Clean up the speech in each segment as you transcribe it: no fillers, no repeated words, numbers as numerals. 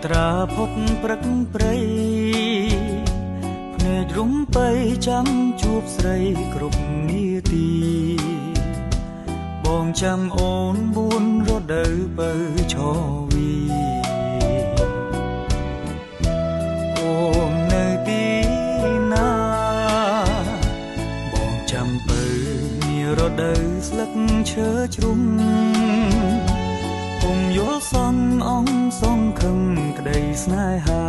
ត្រាផុតព្រឹកព្រៃភ្នែករុំបីចាំជួបស្រីគ្រប់នាទីបងចាំអូន4រដូវបើឈវីអូននៅទីណាបងចាំបើនារដូវស្លឹកឈើជ្រុំពុំយល់សន់អងសងខឹមក្តីស្នេហា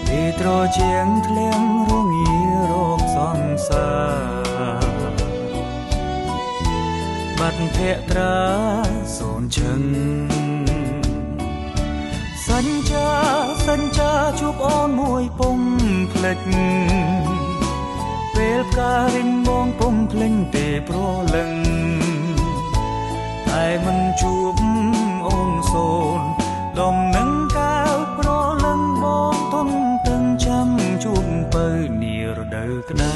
ទីត្រជាងធ្លៀងរងារោគសង្សារបាត់ភក្ត្រាសូនឈឹងសញ្ចាជួបអូនមួយពុំភ្លេចពេលផ្ការិញបងពុំភ្លេញទេព្រលឹងតែមិនជួបអូនសូនដំណឹងកាវប្រលឹងបងទន់ទឹងចាំជួបបើនារដូវក្តៅ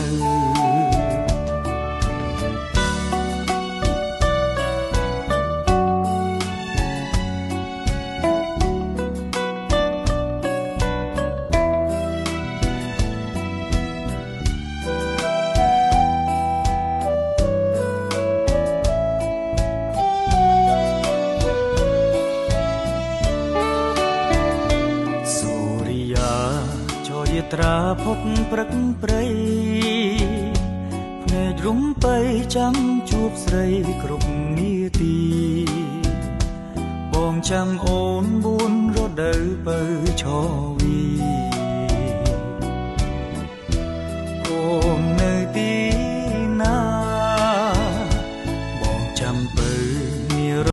ត្រាផុតព្រឹកព្រៃភ្នែករុំបីចាំជួបស្រីគ្រប់នាទីបងចាំអូន4រដូវបើឈរ